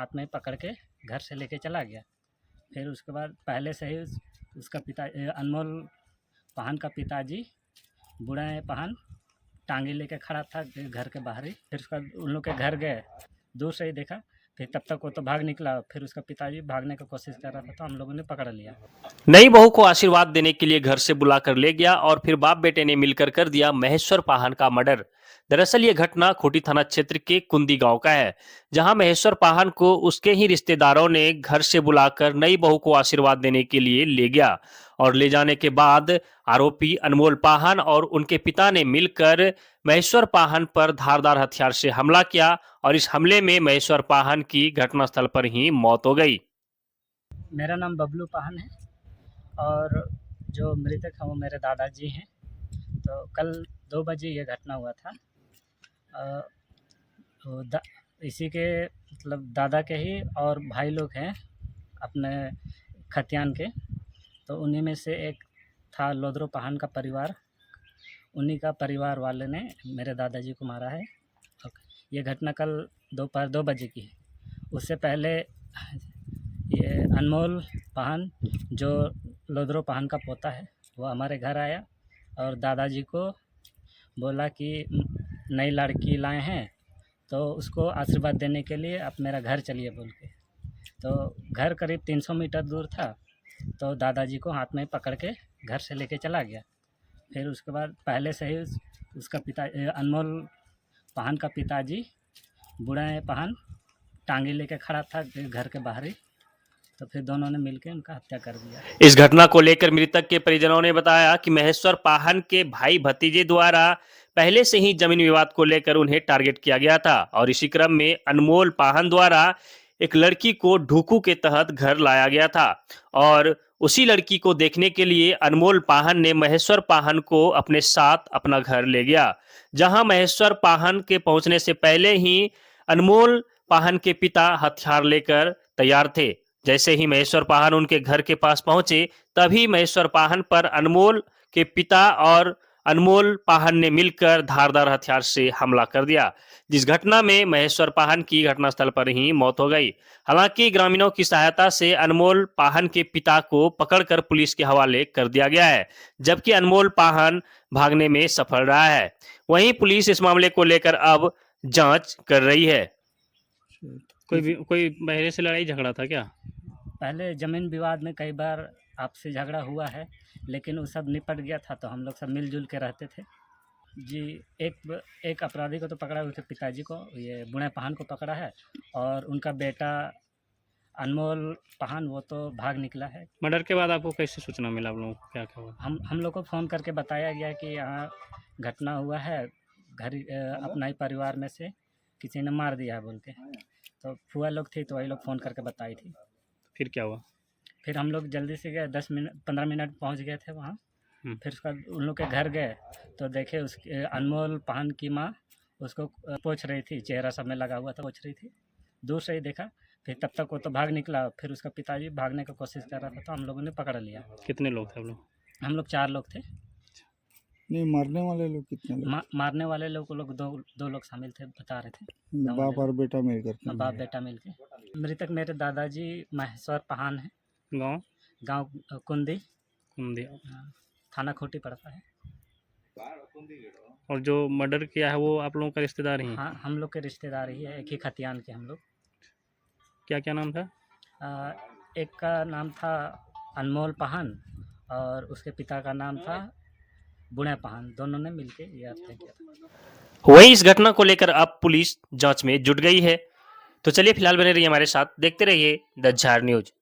हाथ में पकड़ के घर से लेके चला गया। फिर उसके बाद पहले से ही उसका पिता अनमोल पाहन का पिताजी बूढ़ा पाहन टांगे लेके खड़ा था घर के बाहर ही। फिर उसका उन लोग के घर गए, दूर से ही देखा, फिर तब तक वो तो भाग निकला। फिर उसका पिताजी भागने की कोशिश कर रहा था तो हम लोगों ने पकड़ लिया। नई बहू को आशीर्वाद देने के लिए घर से बुलाकर ले गया और फिर बाप बेटे ने मिलकर कर दिया महेश्वर पाहन का मर्डर। दरअसल ये घटना खूंटी थाना क्षेत्र के कुंदी गांव का है, जहां महेश्वर पाहन को उसके ही रिश्तेदारों ने घर से बुलाकर नई बहू को आशीर्वाद देने के लिए ले गया और ले जाने के बाद आरोपी अनमोल पाहन और उनके पिता ने मिलकर महेश्वर पाहन पर धारदार हथियार से हमला किया और इस हमले में महेश्वर पाहन की घटनास्थल पर ही मौत हो गई। मेरा नाम बबलू पाहन है और जो मृतक हैं वो मेरे दादाजी हैं। तो कल 2 बजे ये घटना हुआ था। इसी के मतलब दादा के ही और भाई लोग हैं अपने खतियान के, तो उन्हीं में से एक था लोदरो पाहन का परिवार। उन्हीं का परिवार वाले ने मेरे दादाजी को मारा है। ये घटना कल दोपहर 2 बजे की है। उससे पहले ये अनमोल पाहन जो लोदरो पाहन का पोता है वो हमारे घर आया और दादाजी को बोला कि नई लड़की लाए हैं तो उसको आशीर्वाद देने के लिए आप मेरा घर चलिए बोल के। तो घर करीब 300 मीटर दूर था, तो दादाजी को हाथ में पकड़ के घर से लेके चला गया। फिर उसके बाद पहले से ही उसका पिता अनमोल पाहन का पिताजी बूढ़ा पाहन टांगे लेके खड़ा था घर के बाहर ही। तो फिर दोनों ने मिलकर उनका हत्या कर दिया। इस घटना को लेकर मृतक के परिजनों ने बताया कि महेश्वर पाहन के भाई भतीजे द्वारा पहले से ही जमीन विवाद को लेकर उन्हें टारगेट किया गया था और इसी क्रम में अनमोल पाहन द्वारा एक लड़की को ढूकू के तहत घर लाया गया था और उसी लड़की को देखने के लिए अनमोल पाहन ने महेश्वर पाहन को अपने साथ अपना घर ले गया, जहां महेश्वर पाहन के पहुंचने से पहले ही अनमोल पाहन के पिता हथियार लेकर तैयार थे। जैसे ही महेश्वर पाहन उनके घर के पास पहुंचे तभी महेश्वर पाहन पर अनमोल के पिता और अनमोल पाहन ने मिलकर धारदार हथियार से हमला कर दिया, जिस घटना में महेश्वर पाहन की घटनास्थल पर ही मौत हो गई। हालांकि ग्रामीणों की सहायता से अनमोल पाहन के पिता को पकड़कर पुलिस के हवाले कर दिया गया है, जबकि अनमोल पाहन भागने में सफल रहा है। वहीं पुलिस इस मामले को लेकर अब जांच कर रही है। कोई पहले से लड़ाई झगड़ा था क्या? पहले जमीन विवाद में कई बार आपसी झगड़ा हुआ है, लेकिन वो सब निपट गया था तो हम लोग सब मिलजुल के रहते थे जी। एक अपराधी को तो पकड़ा हुए थे, पिताजी को, ये बूढ़े पाहन को पकड़ा है और उनका बेटा अनमोल पाहन वो तो भाग निकला है। मर्डर के बाद आपको कैसे सूचना मिला? आप लोगों को क्या हुआ? हम लोग को फ़ोन करके बताया गया कि यहाँ घटना हुआ है, घर अपना ही परिवार में से किसी ने मार दिया है बोल के। तो फुआ लोग थी तो वही लोग फ़ोन करके बताई थी। फिर क्या हुआ? फिर हम लोग जल्दी से गए, 15 मिनट पहुँच गए थे वहाँ। फिर उसका उन लोग के घर गए तो देखे उसके अनमोल पाहन की माँ उसको पोंछ रही थी, चेहरा सब में लगा हुआ था, पोंछ रही थी। दूर से ही देखा, फिर तब तक वो तो भाग निकला। फिर उसका पिताजी भागने की कोशिश कर रहा था तो हम लोगों ने पकड़ लिया। कितने लोग थे आप लोग? हम लोग 4 लोग थे। नहीं, मारने वाले लोग कितने लोग? मारने वाले लोग दो लोग शामिल थे, बता रहे थे। बाप और बेटा मिलकर? बाप बेटा मिलके। मृतक मेरे दादाजी महेश्वर पाहन है। गांव कुंदी थाना खूंटी पड़ता है। और जो मर्डर किया है वो आप लोगों का रिश्तेदार ही? हाँ, हम लोग के रिश्तेदार ही है, एक ही खतियान के हम लोग। क्या क्या नाम था? एक का नाम था अनमोल पाहन और उसके पिता का नाम था बूढ़े पाहन। दोनों ने मिलके ये हत्या किया था। वहीं इस घटना को लेकर अब पुलिस जांच में जुट गई है। तो चलिए फिलहाल बने रहिए हमारे साथ, देखते रहिए द झार न्यूज।